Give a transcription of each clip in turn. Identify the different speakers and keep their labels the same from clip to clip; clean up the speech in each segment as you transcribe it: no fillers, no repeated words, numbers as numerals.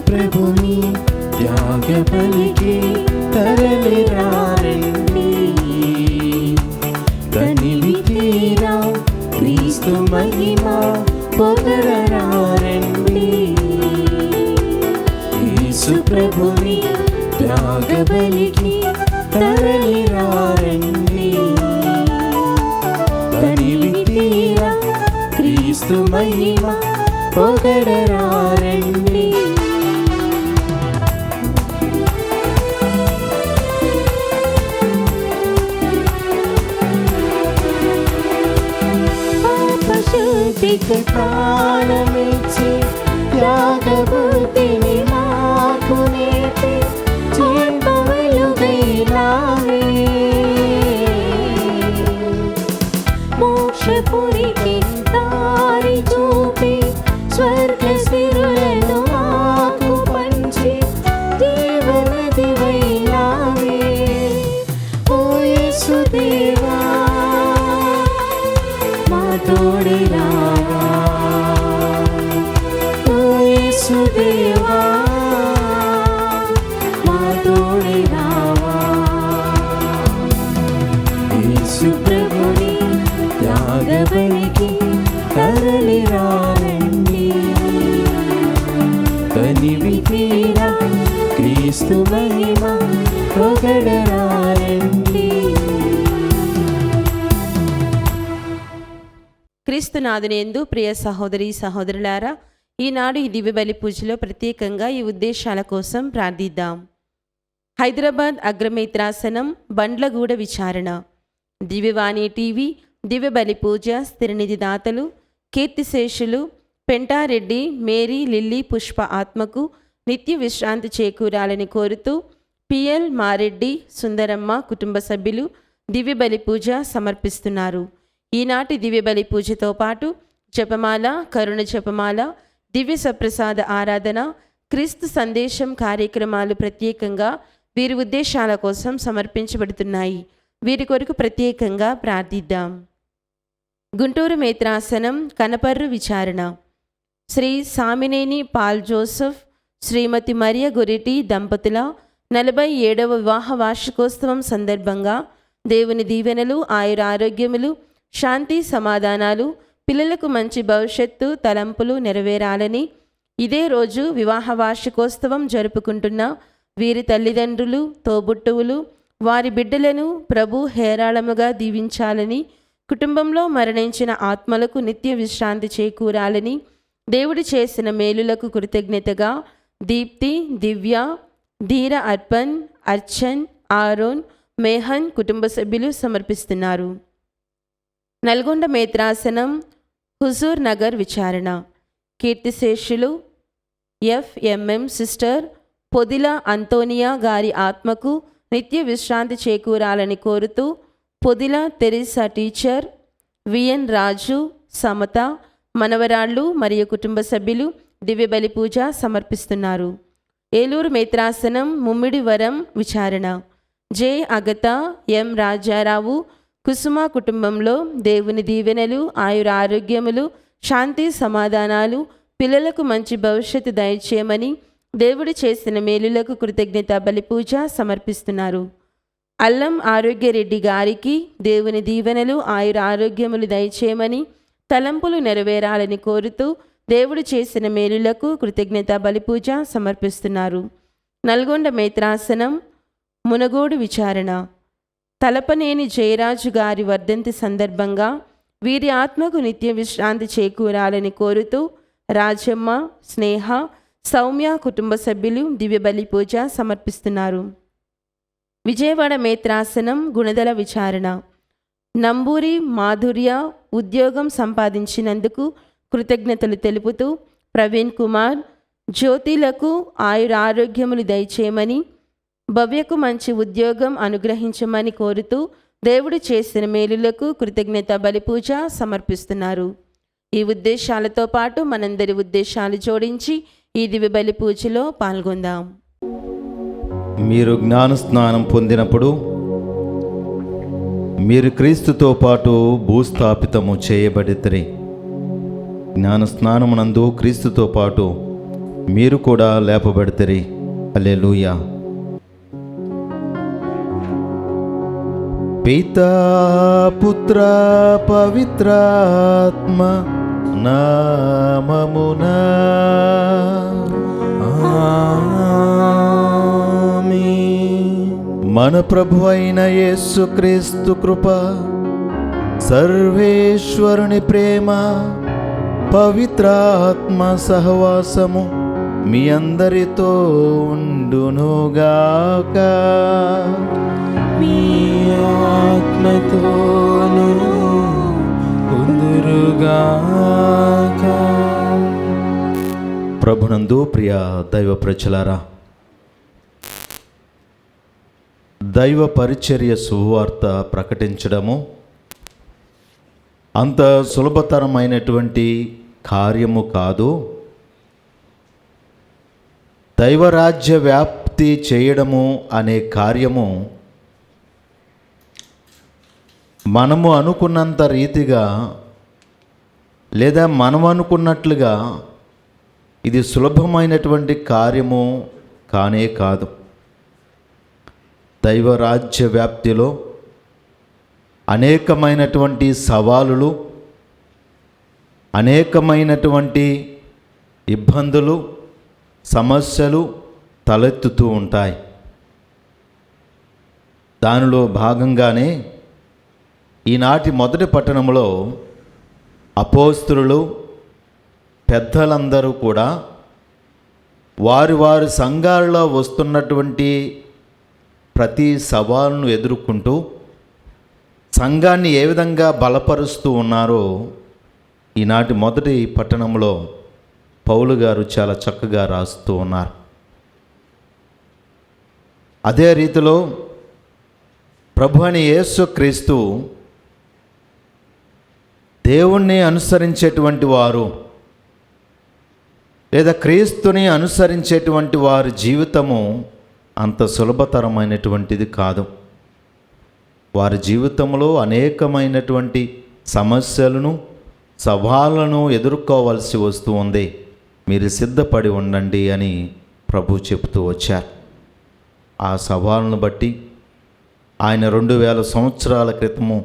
Speaker 1: ప్రభుని త్యాగ బలికి తరలిరారండి. తనివి తీరా క్రీస్తు మహిమ పొగడరారండి. యేసు ప్రభుని త్యాగ బలికి తరలిరారండి. తనివి తీరా క్రీస్తు మహిమ పొగడరారండి. పాపశుద్ధికి ప్రాణమిచ్చి త్యాగబుద్ధిని మాకు నేర్పి చేపవలుగైనావే. మోక్షపురికి దారి చూపి స్వర్గ సిరులను మాకు పంచి జీవనదివైనావే. ఓ యేసుదేవా మా తోడు రావా. ఓ యేసుదేవా మా తోడు రావా. యేసు ప్రభుని త్యాగ బలికి తరలిరారండి. తనివి తీరా క్రీస్తు మహిమ పొగడరారండి.
Speaker 2: క్రీస్తునాథునియందు ప్రియ సహోదరి సహోదరులారా, ఈనాడు ఈ దివ్య బలి పూజలో ప్రత్యేకంగా ఈ ఉద్దేశాల కోసం ప్రార్థిద్దాం. హైదరాబాద్ అగ్రమిత్రాసనం బండ్లగూడ విచారణ, దివ్యవాణి టీవీ, దివ్య బలి పూజ స్థిరనిధి దాతలు కీర్తిశేషులు పెంటారెడ్డి మేరీ లిల్లీ పుష్ప ఆత్మకు నిత్య విశ్రాంతి చేకూరాలని కోరుతూ పిఎల్ మారెడ్డి సుందరమ్మ కుటుంబ సభ్యులు దివ్య బలి పూజ సమర్పిస్తున్నారు. ఈనాటి దివ్య బలి పూజతో పాటు జపమాల, కరుణ జపమాల, దివ్య సప్రసాద ఆరాధన, క్రీస్తు సందేశం కార్యక్రమాలు ప్రత్యేకంగా వీరి ఉద్దేశాల కోసం సమర్పించబడుతున్నాయి. వీరి కొరకు ప్రత్యేకంగా ప్రార్థిద్దాం. గుంటూరు మేత్రాసనం కనపర్రు విచారణ, శ్రీ సామినేని పాల్ జోసెఫ్, శ్రీమతి మరియ గొరిటి దంపతుల 47వ వివాహ వార్షికోత్సవం సందర్భంగా దేవుని దీవెనలు, ఆయురారోగ్యములు, శాంతి సమాధానాలు, పిల్లలకు మంచి భవిష్యత్తు తలంపులు నెరవేరాలని, ఇదే రోజు వివాహ వార్షికోత్సవం జరుపుకుంటున్న వీరి తల్లిదండ్రులు, తోబుట్టువులు, వారి బిడ్డలను ప్రభు హేరాళముగా దీవించాలని, కుటుంబంలో మరణించిన ఆత్మలకు నిత్య విశ్రాంతి చేకూరాలని, దేవుడు చేసిన మేలులకు కృతజ్ఞతగా దీప్తి, దివ్య, ధీర అర్పణ్, అర్చన్, ఆరోన్, మేహన్ కుటుంబ సభ్యులు సమర్పిస్తున్నారు. నల్గొండ మేత్రాసనం హుజూర్ నగర్ విచారణ, కీర్తిశేషులు ఎఫ్ఎంఎం సిస్టర్ పొదిల అంతోనియా గారి ఆత్మకు నిత్య విశ్రాంతి చేకూరాలని కోరుతూ పొదిల తెరిసా టీచర్, విఎన్ రాజు, సమత మనవరాళ్ళు మరియు కుటుంబ సభ్యులు దివ్య బలి పూజ సమర్పిస్తున్నారు. ఏలూరు మేత్రాసనం ముమ్మిడివరం విచారణ, జె అగత, ఎం రాజారావు, కుసుమ కుటుంబంలో దేవుని దీవెనలు, ఆయురారోగ్యములు, శాంతి సమాధానాలు, పిల్లలకు మంచి భవిష్యత్తు దయచేయమని, దేవుడు చేసిన మేలులకు కృతజ్ఞత బలి పూజ సమర్పిస్తున్నారు. అల్లం ఆరోగ్యరెడ్డి గారికి దేవుని దీవెనలు, ఆయురారోగ్యములు దయచేయమని, తలంపులు నెరవేరాలని కోరుతూ దేవుడు చేసిన మేలులకు కృతజ్ఞత బలి పూజ సమర్పిస్తున్నారు. నల్గొండ మేత్రాసనం మునగోడు విచారణ, తలపనేని జయరాజు గారి వర్ధంతి సందర్భంగా వీరి ఆత్మకు నిత్య విశ్రాంతి చేకూరాలని కోరుతూ రాజమ్మ, స్నేహ, సౌమ్య కుటుంబ సభ్యులు దివ్య బలి పూజ సమర్పిస్తున్నారు. విజయవాడ మేత్రాసనం గుణదల విచారణ, నంబూరి మాధుర్య ఉద్యోగం సంపాదించినందుకు కృతజ్ఞతలు తెలుపుతూ ప్రవీణ్ కుమార్, జ్యోతిలకు ఆయురారోగ్యములు దయచేయమని, భవ్యకు మంచి ఉద్యోగం అనుగ్రహించమని కోరుతూ దేవుడు చేసిన మేలులకు కృతజ్ఞత బలి పూజ సమర్పిస్తున్నారు. ఈ ఉద్దేశాలతో పాటు మనందరి ఉద్దేశాలు జోడించి ఈ దివ్య బలి పూజలో పాల్గొందాం.
Speaker 1: మీరు జ్ఞానస్నానం పొందినప్పుడు మీరు క్రీస్తుతో పాటు భూస్థాపితము చేయబడితిరి. జ్ఞానస్నానమునందు క్రీస్తుతో పాటు మీరు కూడా లేపబడితిరి. హల్లెలూయా. పితా పుత్ర పవిత్రాత్మ నామమున మన ప్రభు అయిన యేసుక్రీస్తు కృప, సర్వేశ్వరుని ప్రేమ, పవిత్రాత్మ సహవాసము మీ అందరితో ఉండునుగాక.
Speaker 3: మీ ఆత్మతోను ఉందురుగాక.
Speaker 1: ప్రభునందు ప్రియ దైవ ప్రజలారా, దైవ పరిచర్య సువార్త ప్రకటించడము అంత సులభతరమైనటువంటి కార్యము కాదు. దైవరాజ్య వ్యాప్తి చేయడము అనే కార్యము మనము అనుకున్నంత రీతిగా లేదా మనం అనుకున్నట్లుగా ఇది సులభమైనటువంటి కార్యము కానే కాదు. దైవరాజ్య వ్యాప్తిలో అనేకమైనటువంటి సవాలులు, అనేకమైనటువంటి ఇబ్బందులు, సమస్యలు తలెత్తుతూ ఉంటాయి. దానిలో భాగంగానే ఈనాటి మొదటి పట్టణంలో అపోస్తలులు, పెద్దలందరూ కూడా వారి వారి సంఘాలలో వస్తున్నటువంటి ప్రతి సవాలును ఎదుర్కొంటూ సంఘాన్ని ఏ విధంగా బలపరుస్తూ ఉన్నారో ఈనాటి మొదటి పట్టణంలో పౌలు గారు చాలా చక్కగా రాస్తూ ఉన్నారు. అదే రీతిలో ప్రభు అని యేసుక్రీస్తు దేవుణ్ణి అనుసరించేటువంటి వారు లేదా క్రీస్తుని అనుసరించేటువంటి వారి జీవితము అంత సులభతరమైనటువంటిది కాదు. వారి జీవితంలో అనేకమైనటువంటి సమస్యలను, సవాళ్ళను ఎదుర్కోవాల్సి వస్తూ ఉంది. మీరు సిద్ధపడి ఉండండి అని ప్రభు చెబుతూ వచ్చారు. ఆ సవాళ్ళను బట్టి ఆయన 2000 సంవత్సరాల క్రితము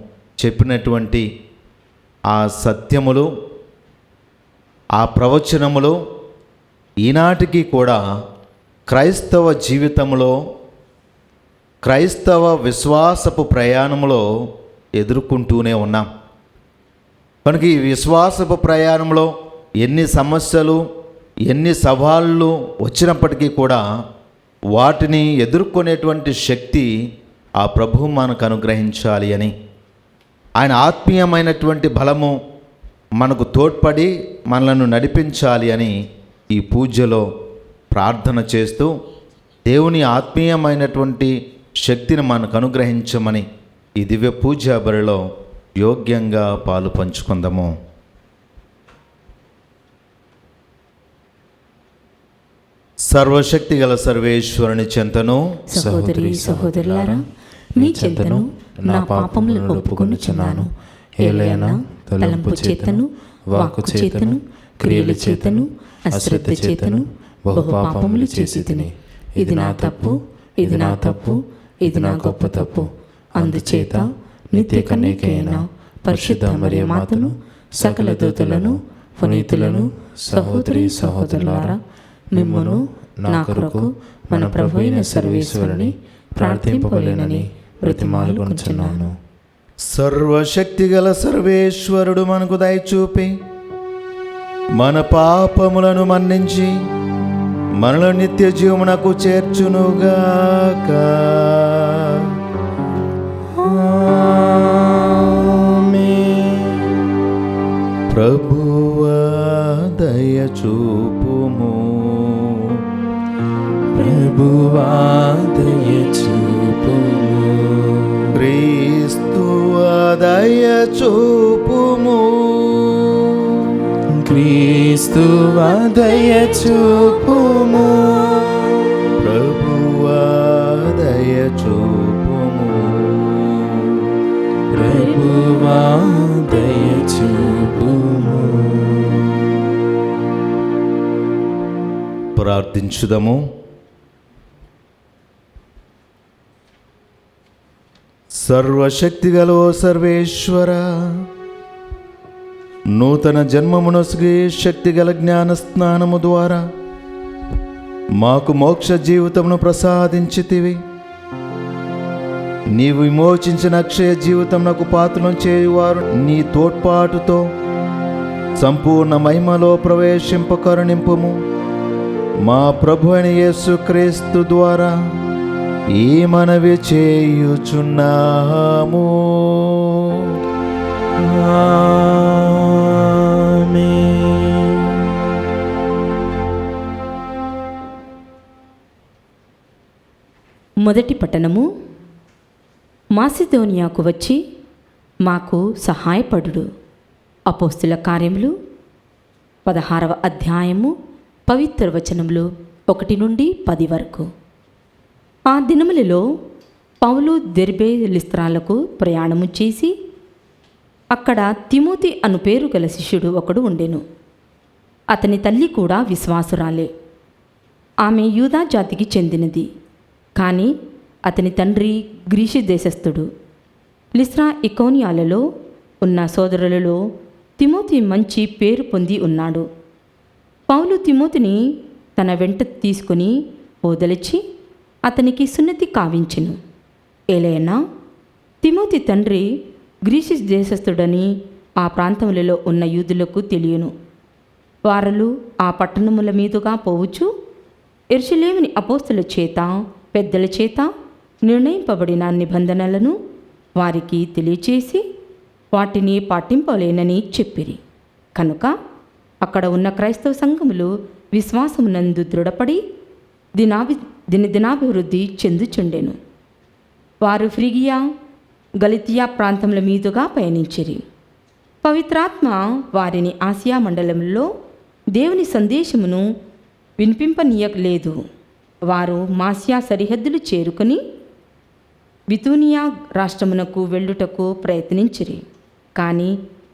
Speaker 1: చెప్పినటువంటి ఆ సత్యములు, ఆ ప్రవచనములు ఈనాటికి కూడా క్రైస్తవ జీవితంలో, క్రైస్తవ విశ్వాసపు ప్రయాణంలో ఎదుర్కొంటూనే ఉన్నాం. కనుక ఈ విశ్వాసపు ప్రయాణంలో ఎన్ని సమస్యలు, ఎన్ని సవాళ్ళు వచ్చినప్పటికీ కూడా వాటిని ఎదుర్కొనేటువంటి శక్తి ఆ ప్రభువు మనకు అనుగ్రహించాలి అని, ఆయన ఆత్మీయమైనటువంటి బలము మనకు తోడ్పడి మనలను నడిపించాలి అని ఈ పూజలో ప్రార్థన చేస్తూ దేవుని ఆత్మీయమైనటువంటి శక్తిని మనకు అనుగ్రహించమని ఈ దివ్య పూజా బలిలో యోగ్యంగా పాలు పంచుకుందాము. సర్వశక్తి గల సర్వేశ్వరుని చెంతను,
Speaker 3: సహోదరి సహోదరులారా, మీ చెంతను నా పాపములను ఒప్పుకొనుచున్నాను. ఏలైనా తలంపు చేతను, వాక్కు చేతను, క్రియల చేతను, అశ్రద్ధ చేతను బహు పాపములు చేసి తిని. ఇది నా తప్పు, ఇది నా తప్పు, ఇది నా గొప్ప తప్పు. అందుచేత నిత్య కన్యకైన పరిశుద్ధ మరియమాతను, సకల దూతలను, పునీతులను, సహోదరి సహోదరులారా, మిమ్మును నా కొరకు మన ప్రభువైన సర్వేశ్వరుని ప్రార్థింపవలెనని బ్రతిమాలుకొనుచున్నాను.
Speaker 1: సర్వశక్తి గల సర్వేశ్వరుడు మనకు దయచూపి మన పాపములను మన్నించి మనలో నిత్య జీవమునకు చేర్చునుగాక. ప్రభువా దయచూపుము,
Speaker 3: ప్రభువా దయచూపుము,
Speaker 1: క్రీస్తువా దయచూపుము,
Speaker 3: క్రీస్తువా దయచూపుము,
Speaker 1: ప్రభువా దయచూపుము,
Speaker 3: ప్రభువా దయచూపుము.
Speaker 1: ప్రార్థించుదము. సర్వశక్తిగల ఓ సర్వేశ్వర, నూతన జన్మమునొసగే శక్తిగల జ్ఞాన స్నానము ద్వారా మాకు మోక్ష జీవితమును ప్రసాదించితివి. నీవు విమోచించిన అక్షయ జీవితమునకు పాత్రను చేయువారు నీ తోడ్పాటుతో సంపూర్ణ మహిమలో ప్రవేశింప కరుణింపుము. మా ప్రభు అయిన యేసుక్రీస్తు ద్వారా ఈ మనవి చేయుచున్నాము.
Speaker 3: ఆమేన్.
Speaker 4: మొదటి పట్టణము. మాసిదోనియాకు వచ్చి మాకు సహాయపడుడు. అపోస్తుల కార్యములు 16వ అధ్యాయము పవిత్ర వచనములు 1 నుండి 10 వరకు. ఆ దినములలో పౌలు దెర్బే లిస్త్రాలకు ప్రయాణము చేసి అక్కడ తిమోతి అను పేరు గల శిష్యుడు ఒకడు ఉండెను. అతని తల్లి కూడా విశ్వాసురాలే. ఆమె యూదా జాతికి చెందినది. కానీ అతని తండ్రి గ్రీసు దేశస్థుడు. లిస్త్రా ఇకోనియాలలో ఉన్న సోదరులలో తిమోతి మంచి పేరు పొంది ఉన్నాడు. పౌలు తిమోతిని తన వెంట తీసుకుని ఓదలిచి అతనికి సున్నతి కావించెను. ఏలైనా తిమోతి తండ్రి గ్రీసు దేశస్థుడని ఆ ప్రాంతములలో ఉన్న యూదులకు తెలియను. వారలు ఆ పట్టణముల మీదుగా పోవచ్చు యెరూషలేముని అపోస్తలుల చేత పెద్దల చేత నిర్ణయింపబడిన నిబంధనలను వారికి తెలియచేసి వాటిని పాటింపలేనని చెప్పిరి. కనుక అక్కడ ఉన్న క్రైస్తవ సంఘములు విశ్వాసమునందు దృఢపడి దినదినాభివృద్ధి చెందుచుండెను. వారు ఫ్రిగియా గలితియా ప్రాంతముల మీదుగా పయనించిరి. పవిత్రాత్మ వారిని ఆసియా మండలంలో దేవుని సందేశమును వినిపింపనీయలేదు. వారు మాసియా సరిహద్దులు చేరుకొని బితూనియా రాష్ట్రమునకు వెళ్ళుటకు ప్రయత్నించిరి. కానీ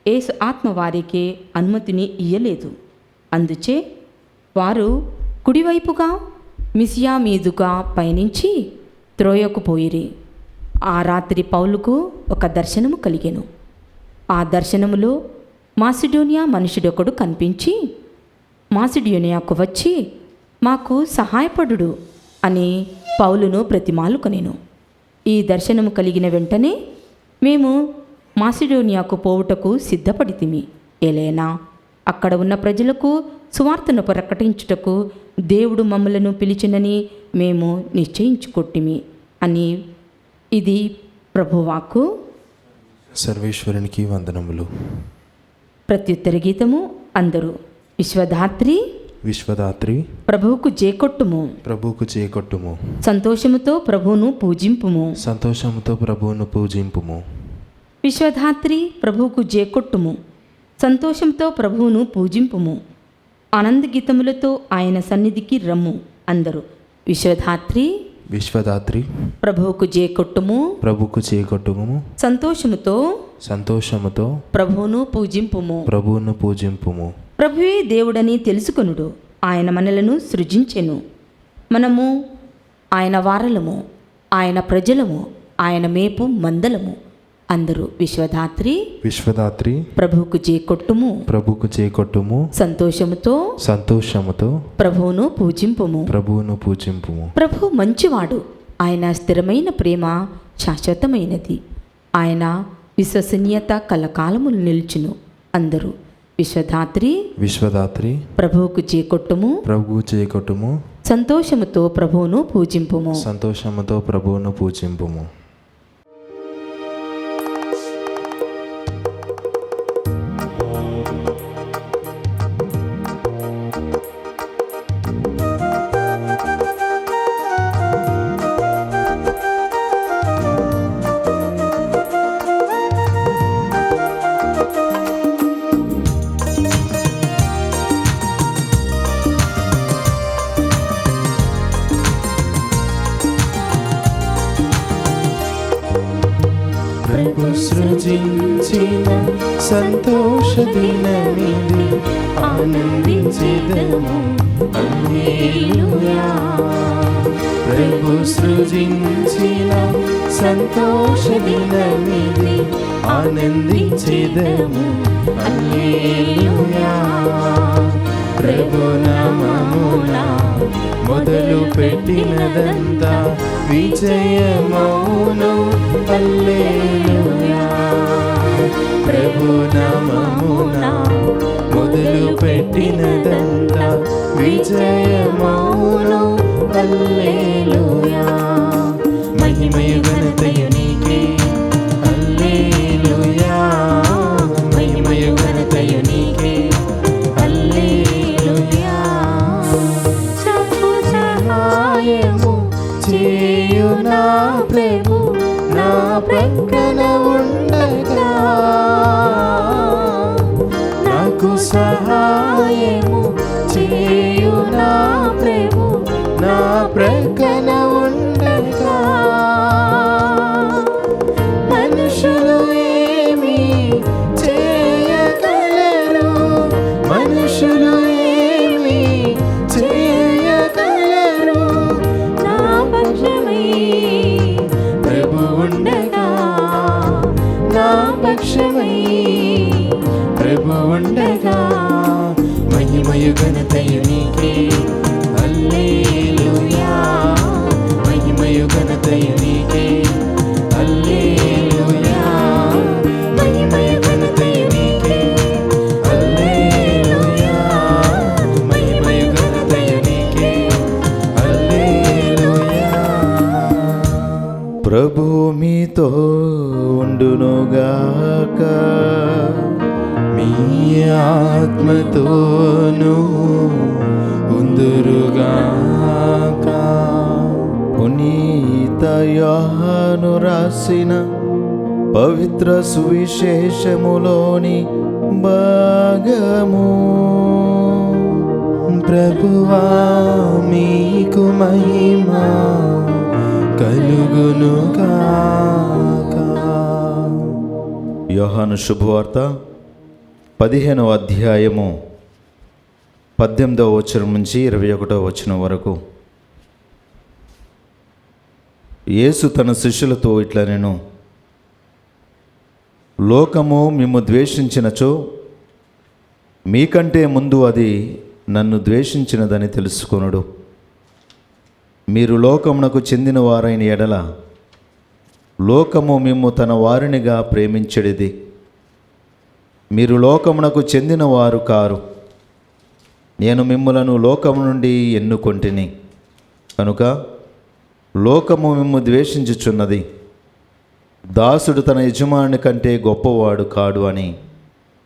Speaker 4: యేసు ఆత్మ వారికి అనుమతిని ఇయ్యలేదు. అందుచే వారు కుడివైపుగా మిసియా మీదుగా పయనించి త్రోయకు పోయిరి. ఆ రాత్రి పౌలుకు ఒక దర్శనము కలిగెను. ఆ దర్శనములో మాసిడోనియా మనుషుడొకడు కనిపించి మాసిడోనియాకు వచ్చి మాకు సహాయపడుడు అని పౌలును ప్రతిమాలుకొనెను. ఈ దర్శనము కలిగిన వెంటనే మేము మాసిడోనియాకు పోవుటకు సిద్ధపడితిమి. ఏలైనా అక్కడ ఉన్న ప్రజలకు సువార్తను ప్రకటించుటకు దేవుడు మమ్మలను పిలిచినని మేము నిశ్చయించుకొట్టిమి అని. ఇది ప్రభువాక్కు.
Speaker 3: సర్వేశ్వరునికి వందనములు.
Speaker 4: ప్రత్యుత్తర గీతము. అందరూ విశ్వధాత్రి
Speaker 3: విశ్వదాత్రి
Speaker 4: ప్రభువుకు జేకొట్టుము.
Speaker 3: ప్రభువుకు చేకొట్టుము.
Speaker 4: సంతోషముతో ప్రభువును పూజింపుము.
Speaker 3: సంతోషముతో ప్రభువును పూజింపుము.
Speaker 4: విశ్వధాత్రి ప్రభువుకు జేకొట్టుము. సంతోషంతో ప్రభువును పూజింపుము. ఆనందగీతములతో ఆయన సన్నిధికి రమ్ము. అందరూ విశ్వధాత్రి
Speaker 3: విశ్వదాత్రి
Speaker 4: ప్రభువుకు జేకొట్టుము.
Speaker 3: ప్రభువుకు చేకొట్టుము.
Speaker 4: సంతోషముతో
Speaker 3: సంతోషముతో
Speaker 4: ప్రభువును పూజింపుము.
Speaker 3: ప్రభువును పూజింపుము.
Speaker 4: ప్రభువే దేవుడని తెలుసుకొనుడు. ఆయన మనలను సృజించెను. మనము ఆయన వారలము, ఆయన ప్రజలము, ఆయన మేపు మందలము. అందరూ విశ్వధాత్రి
Speaker 3: విశ్వదాత్రి
Speaker 4: ప్రభువుకు జేకొట్టుము.
Speaker 3: ప్రభువుకు చేకొట్టుము.
Speaker 4: సంతోషముతో
Speaker 3: సంతోషముతో
Speaker 4: ప్రభువును పూజింపుము.
Speaker 3: ప్రభువును పూజింపుము.
Speaker 4: ప్రభు మంచివాడు. ఆయన స్థిరమైన ప్రేమ శాశ్వతమైనది. ఆయన విశ్వసనీయత కలకాలములు నిలుచును. అందరూ విశ్వధాత్రి
Speaker 3: విశ్వదాత్రి
Speaker 4: ప్రభువుకు చేకొట్టుము.
Speaker 3: ప్రభువు చేకొట్టుము.
Speaker 4: సంతోషముతో ప్రభువును పూజింపుము.
Speaker 3: సంతోషముతో ప్రభువును పూజింపుము. ప్రభు సృజించిన సంతోష దినమిది, ఆనందించెదము హల్లెలూయా. ప్రభు సృజించిన సంతోష దినమిది, ఆనందించెదము హల్లెలూయా. ప్రభు నామమున మొదలు పెట్టినదంతా విజయమౌను హల్లెలూయా. ప్రభు నామమున మొదలు పెట్టినదంతా విజయమౌను హల్లెలూయా. మహిమయు ఘనతయు నీకే హల్లెలూయా. మహిమయు ఘనతయు నీకే హల్లెలూయా. నాకు సహాయము చేయు నా ప్రభు నా ప్రక్కన ఉండగా, నాకు సహాయము చేయు నా ప్రభు నా ప్రక్కన ఉండగా. మనుషులు ఏమి చేయగలరు, మనుషులు ఏమి చేయగలరు, నా పక్షమై ప్రభు ఉండగా, నా పక్షమై ప్రభు ఉండగా. మహిమయు ఘనతయు నీకే హల్లెలూయా. మహిమయు ఘనతయు నీకే హల్లెలూయా. మహిమయు ఘనతయు నీకే హల్లెలూయా. మహిమయు ఘనతయు నీకే హల్లెలూయా.
Speaker 1: ప్రభు మీతో ఉండునుగాక.
Speaker 3: మీ ఆత్మతోనూ ఉందురుగాక.
Speaker 1: పునీత యోహాను రాసిన పవిత్ర సువిశేషములోని భాగము.
Speaker 3: ప్రభువా మీకు మహిమ కలుగునుగాక.
Speaker 1: యోహాను శుభవార్త 15వ అధ్యాయము 18వ వచనం నుంచి 21వ వచనం వరకు. యేసు తన శిష్యులతో ఇట్లా నేను, లోకము మిమ్ము ద్వేషించినచో మీకంటే ముందు అది నన్ను ద్వేషించినదని తెలుసుకొనుడు. మీరు లోకమునకు చెందిన వారైన ఎడల లోకము మిమ్ము తన వారినిగా ప్రేమించెడిది. మీరు లోకమునకు చెందిన వారు కారు, నేను మిమ్ములను లోకము నుండి ఎన్నుకొంటిని కనుక లోకము మిమ్ము ద్వేషించుచున్నది. దాసుడు తన యజమాని కంటే గొప్పవాడు కాడు అని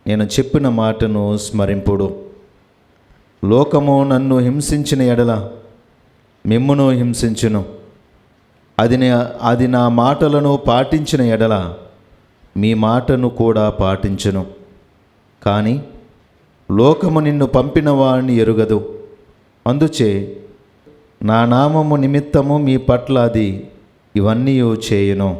Speaker 1: నేను చెప్పిన మాటను స్మరింపుడు. లోకము నన్ను హింసించిన ఎడల మిమ్మును హింసించును. అది నా మాటలను పాటించిన ఎడల మీ మాటను కూడా పాటించును. కానీ లోకము నిన్ను పంపిన వారిని ఎరుగదు. అందుచే నా నామము నిమిత్తము మీ పట్ల అది ఇవన్నీ చేయును.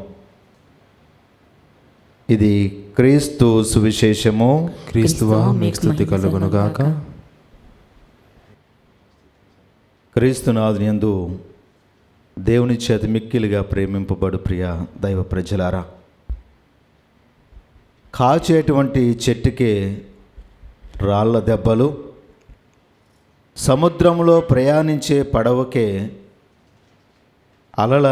Speaker 1: ఇది క్రీస్తు సువిశేషము.
Speaker 3: క్రీస్తువా మీకు స్తుతి కలుగునుగాక.
Speaker 1: క్రీస్తునాథుని యందు దేవుని చేత మిక్కిలిగా ప్రేమింపబడు ప్రియ దైవ ప్రజలారా, కాచేటువంటి చెట్టుకే రాళ్ళ దెబ్బలు, సముద్రంలో ప్రయాణించే పడవకే అలల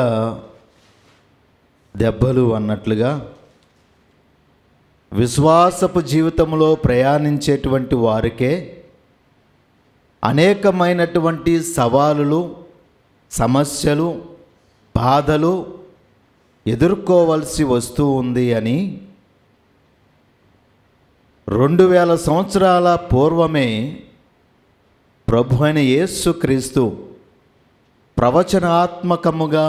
Speaker 1: దెబ్బలు అన్నట్లుగా విశ్వాసపు జీవితంలో ప్రయాణించేటువంటి వారికే అనేకమైనటువంటి సవాలులు, సమస్యలు, బాధలు ఎదుర్కోవలసి వస్తూ ఉంది అని 2000 సంవత్సరాల పూర్వమే ప్రభు అయిన యేసుక్రీస్తు ప్రవచనాత్మకముగా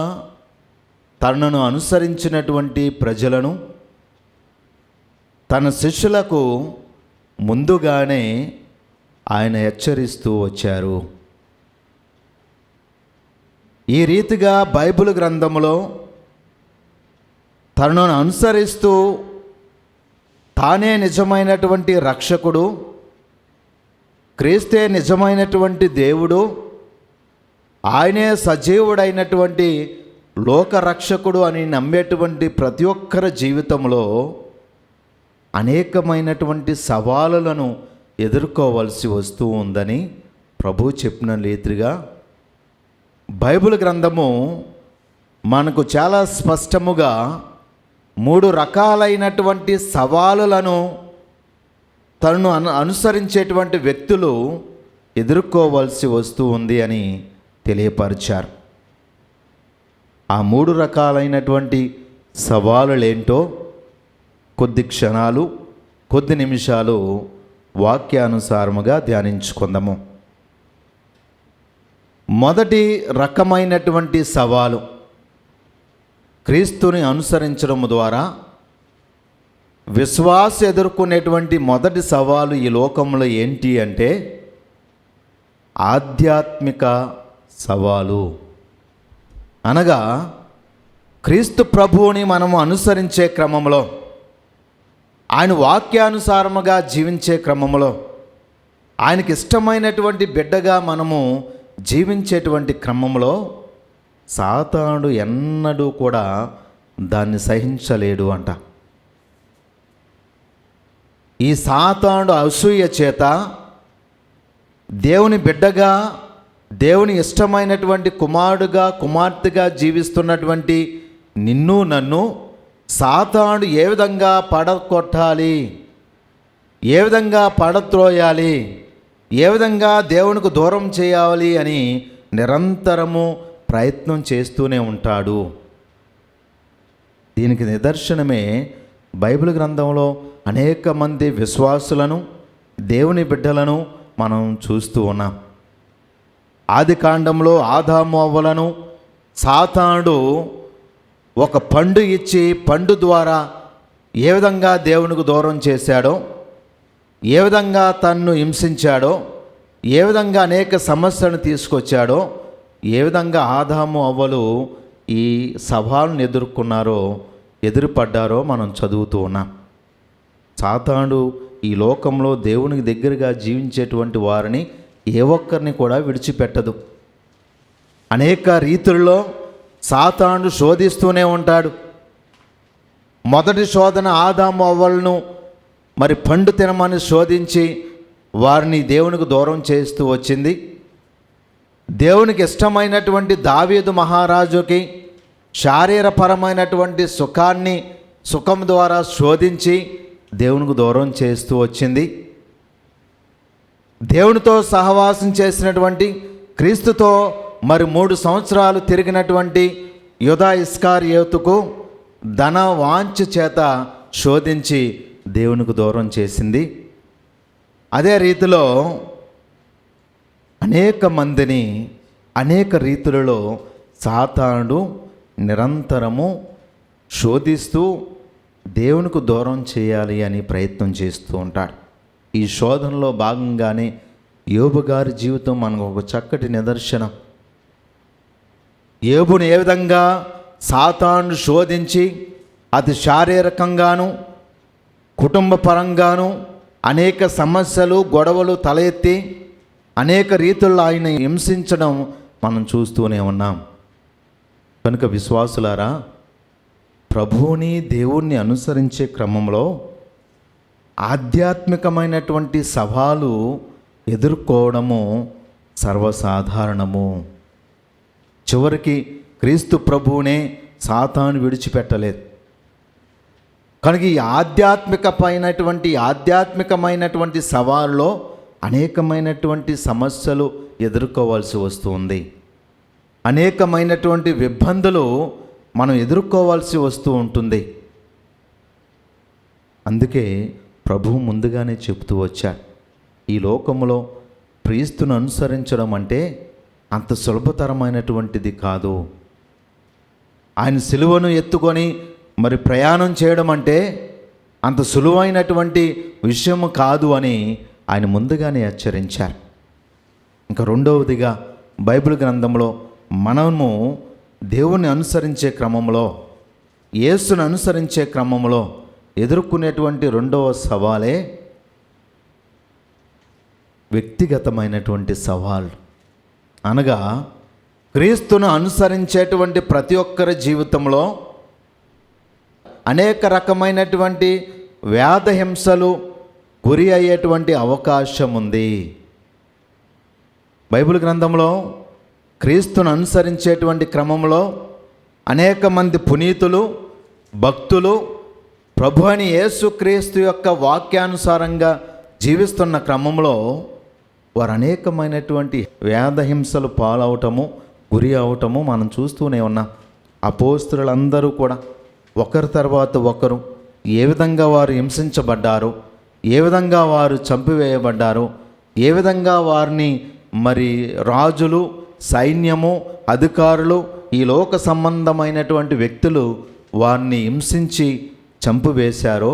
Speaker 1: తనను అనుసరించినటువంటి ప్రజలను తన శిష్యులకు ముందుగానే ఆయన హెచ్చరిస్తూ వచ్చారు. ఈ రీతిగా బైబిల్ గ్రంథములో తనను అనుసరిస్తూ తానే నిజమైనటువంటి రక్షకుడు, క్రీస్తే నిజమైనటువంటి దేవుడు, ఆయనే సజీవుడైనటువంటి లోకరక్షకుడు అని నమ్మేటువంటి ప్రతి ఒక్కరి జీవితంలో అనేకమైనటువంటి సవాలులను ఎదుర్కోవాల్సి వస్తూ ఉందని ప్రభు చెప్పిన రీతిగా బైబిల్ గ్రంథము మనకు చాలా స్పష్టముగా 3 రకాలైనటువంటి సవాలులను తనను అనుసరించేటువంటి వ్యక్తులు ఎదుర్కోవాల్సి వస్తూ ఉంది అని తెలియపరిచారు. ఆ 3 రకాలైనటువంటి సవాలులేంటో కొద్ది క్షణాలు, కొద్ది నిమిషాలు వాక్యానుసారముగా ధ్యానించుకుందాము. మొదటి రకమైనటువంటి సవాలు, క్రీస్తుని అనుసరించడం ద్వారా విశ్వాస ఎదుర్కొనేటువంటి మొదటి సవాలు ఈ లోకంలో ఏంటి అంటే ఆధ్యాత్మిక సవాలు. అనగా క్రీస్తు ప్రభువుని మనము అనుసరించే క్రమంలో, ఆయన వాక్యానుసారముగా జీవించే క్రమంలో, ఆయనకి ఇష్టమైనటువంటి బిడ్డగా మనము జీవించేటువంటి క్రమంలో సాతానుడు ఎన్నడూ కూడా దాన్ని సహించలేడు అంట. ఈ సాతానుడు అసూయ చేత దేవుని బిడ్డగా, దేవుని ఇష్టమైనటువంటి కుమారుడుగా, కుమార్తెగా జీవిస్తున్నటువంటి నిన్ను నన్ను సాతానుడు ఏ విధంగా పడగొట్టాలి, ఏ విధంగా పడత్రోయాలి, ఏ విధంగా దేవునికి దూరం చేయాలి అని నిరంతరము ప్రయత్నం చేస్తూనే ఉంటాడు. దీనికి నిదర్శనమే బైబిల్ గ్రంథంలో అనేక మంది విశ్వాసులను, దేవుని బిడ్డలను మనం చూస్తూ ఉన్నాం. ఆది కాండంలో ఆదాము అవ్వలను సాతానుడు ఒక పండు ఇచ్చి, పండు ద్వారా ఏ విధంగా దేవునికి దూరం చేశాడో, ఏ విధంగా తన్ను హింసించాడో, ఏ విధంగా అనేక సమస్యలను తీసుకొచ్చాడో, ఏ విధంగా ఆదాము అవ్వలు ఈ సవాళ్ళను ఎదురుపడ్డారో మనం చదువుతూ ఉన్నాం. సాతానుడు ఈ లోకంలో దేవునికి దగ్గరగా జీవించేటువంటి వారిని ఏ ఒక్కరిని కూడా విడిచిపెట్టదు. అనేక రీతుల్లో సాతానుడు శోధిస్తూనే ఉంటాడు. మొదటి శోధన ఆదాము అవ్వలను మరి పండు తినమని శోధించి వారిని దేవునికి దూరం చేస్తూ వచ్చింది. దేవునికి ఇష్టమైనటువంటి దావీదు మహారాజుకి శారీరపరమైనటువంటి సుఖం ద్వారా శోధించి దేవునికి దూరం చేస్తూ వచ్చింది. దేవునితో సహవాసం చేసినటువంటి, క్రీస్తుతో మరి 3 సంవత్సరాలు తిరిగినటువంటి యూదా ఇస్కారియోతుకు ధన వాంఛ చేత శోధించి దేవునికి దూరం చేసింది. అదే రీతిలో అనేక మందిని అనేక రీతులలో సాతానుడు నిరంతరము శోధిస్తూ దేవునికి దూరం చేయాలి అని ప్రయత్నం చేస్తూ ఉంటాడు. ఈ శోధనలో భాగంగానే యోబు గారి జీవితం మనకు ఒక చక్కటి నిదర్శనం. యోబుని ఏ విధంగా సాతానుడు శోధించి అది శారీరకంగాను కుటుంబ పరంగాను అనేక సమస్యలు, గొడవలు తల ఎత్తి అనేక రీతుల్లో ఆయన హింసించడం మనం చూస్తూనే ఉన్నాం. కనుక విశ్వాసులారా, ప్రభువుని దేవుణ్ణి అనుసరించే క్రమంలో ఆధ్యాత్మికమైనటువంటి సవాలు ఎదుర్కోవడము సర్వసాధారణము. చివరికి క్రీస్తు ప్రభువునే సాతాను విడిచిపెట్టలేదు. కనుక ఈ ఆధ్యాత్మికమైనటువంటి సవాల్లో అనేకమైనటువంటి సమస్యలు ఎదుర్కోవాల్సి వస్తుంది. అనేకమైనటువంటి ఇబ్బందులు మనం ఎదుర్కోవాల్సి వస్తూ ఉంటుంది. అందుకే ప్రభువు ముందుగానే చెబుతూ వచ్చాడు, ఈ లోకములో క్రీస్తును అనుసరించడం అంటే అంత సులభతరమైనటువంటిది కాదు. ఆయన సిలువను ఎత్తుకొని మరి ప్రయాణం చేయడం అంటే అంత సులువైనటువంటి విషయము కాదు అని ఆయన ముందుగానే హెచ్చరించారు. ఇంకా రెండవదిగా బైబిల్ గ్రంథంలో మనము దేవుణ్ణి అనుసరించే క్రమంలో, యేసును అనుసరించే క్రమంలో ఎదుర్కొనేటువంటి రెండవ సవాలే వ్యక్తిగతమైనటువంటి సవాళ్ళు. అనగా క్రీస్తును అనుసరించేటువంటి ప్రతి ఒక్కరి జీవితంలో అనేక రకమైనటువంటి వ్యాధహింసలు గురి అయ్యేటువంటి అవకాశం ఉంది. బైబిల్ గ్రంథంలో క్రీస్తును అనుసరించేటువంటి క్రమంలో అనేక మంది పునీతులు, భక్తులు ప్రభు అని యేసుక్రీస్తు యొక్క వాక్యానుసారంగా జీవిస్తున్న క్రమంలో వారు అనేకమైనటువంటి వ్యాధహింసలు పాలవటము, గురి అవటము మనం చూస్తూనే ఉన్నాం. అపోస్తలులందరూ కూడా ఒకరి తర్వాత ఒకరు ఏ విధంగా వారు హింసించబడ్డారు, ఏ విధంగా వారు చంపివేయబడ్డారు, ఏ విధంగా వారిని మరి రాజులు, సైన్యము, అధికారులు, ఈ లోక సంబంధమైనటువంటి వ్యక్తులు వారిని హింసించి చంపివేశారో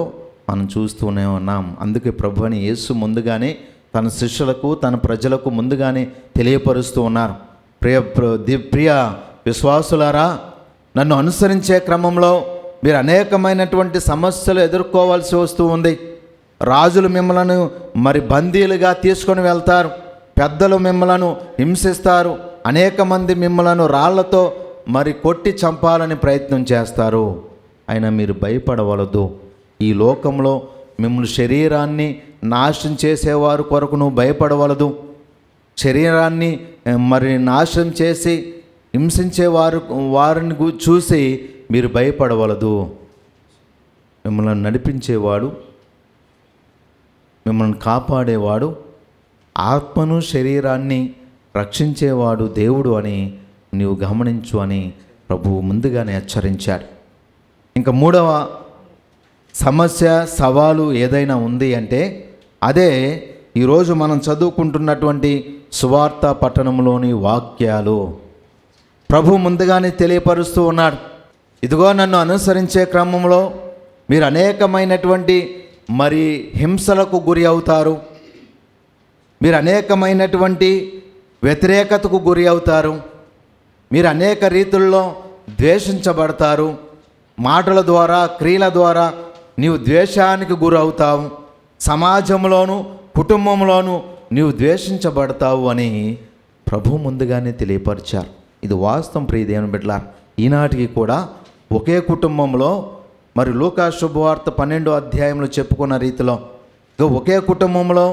Speaker 1: మనం చూస్తూనే ఉన్నాం. అందుకే ప్రభు అని యేసు ముందుగానే తన శిష్యులకు, తన ప్రజలకు ముందుగానే తెలియపరుస్తూ ఉన్నారు. ప్రియ విశ్వాసులారా, నన్ను అనుసరించే క్రమంలో మీరు అనేకమైనటువంటి సమస్యలు ఎదుర్కోవాల్సి వస్తూ ఉంది. రాజులు మిమ్మలను మరి బందీలుగా తీసుకొని వెళ్తారు, పెద్దలు మిమ్మలను హింసిస్తారు, అనేక మంది మిమ్మలను రాళ్లతో మరి కొట్టి చంపాలని ప్రయత్నం చేస్తారు. అయినా మీరు భయపడవలదు. ఈ లోకంలో మిమ్మల్ని శరీరాన్ని నాశనం చేసేవారు కొరకు నువ్వు భయపడవలదు. శరీరాన్ని మరి నాశనం చేసి వారిని చూసి మీరు భయపడవలదు. మిమ్మల్ని నడిపించేవాడు, మిమ్మల్ని కాపాడేవాడు, ఆత్మను శరీరాన్ని రక్షించేవాడు దేవుడు అని నీవు గమనించు అని ప్రభువు ముందుగానే హెచ్చరించాడు. ఇంకా మూడవ సమస్య, సవాలు ఏదైనా ఉంది అంటే అదే ఈరోజు మనం చదువుకుంటున్నటువంటి సువార్త పట్టణంలోని వాక్యాలు. ప్రభు ముందుగానే తెలియపరుస్తూ ఉన్నాడు, ఇదిగో నన్ను అనుసరించే క్రమంలో మీరు అనేకమైనటువంటి మరి హింసలకు గురి అవుతారు, మీరు అనేకమైనటువంటి వ్యతిరేకతకు గురి అవుతారు, మీరు అనేక రీతుల్లో ద్వేషించబడతారు. మాటల ద్వారా, క్రియల ద్వారా నీవు ద్వేషానికి గురవుతావు. సమాజంలోను, కుటుంబంలోను నీవు ద్వేషించబడతావు అని ప్రభు ముందుగానే తెలియపరిచారు. ఇది వాస్తవం ప్రియ దేవుని బిడ్డలారా. ఈనాటికి కూడా ఒకే కుటుంబంలో మరి లూకా శుభవార్త 12వ అధ్యాయంలో చెప్పుకున్న రీతిలో ఒకే కుటుంబంలో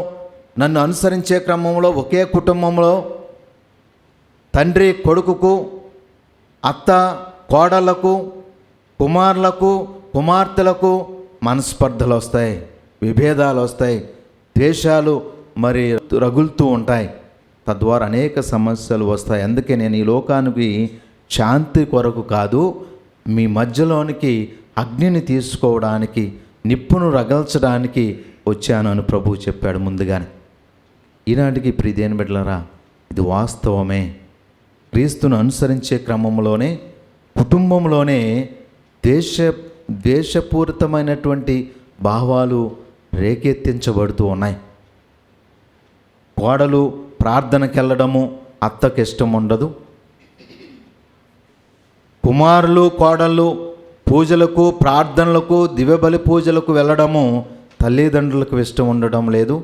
Speaker 1: నన్ను అనుసరించే క్రమంలో ఒకే కుటుంబంలో తండ్రి కొడుకుకు, అత్త కోడళ్లకు, కుమారులకు కుమార్తెలకు మనస్పర్ధలు వస్తాయి, విభేదాలు వస్తాయి, ద్వేషాలు మరి రగులుతూ ఉంటాయి. తద్వారా అనేక సమస్యలు వస్తాయి. అందుకే నేను ఈ లోకానికి శాంతి కొరకు కాదు, మీ మధ్యలోనికి అగ్నిని తీసుకోవడానికి, నిప్పును రగల్చడానికి వచ్చాను అని ప్రభువు చెప్పాడు ముందుగానే. ఈనాటికి ప్రియదేని బిడ్డలారా, ఇది వాస్తవమే. క్రీస్తును అనుసరించే క్రమంలోనే కుటుంబంలోనే ద్వేషపూరితమైనటువంటి భావాలు రేకెత్తించబడుతూ ఉన్నాయి. కోడలు ప్రార్థనకి వెళ్ళడము అత్తకి ఇష్టం ఉండదు, కుమారులు కోడళ్ళు పూజలకు, ప్రార్థనలకు, దివ్యబలి పూజలకు వెళ్ళడము తల్లిదండ్రులకు ఇష్టం ఉండడం లేదు.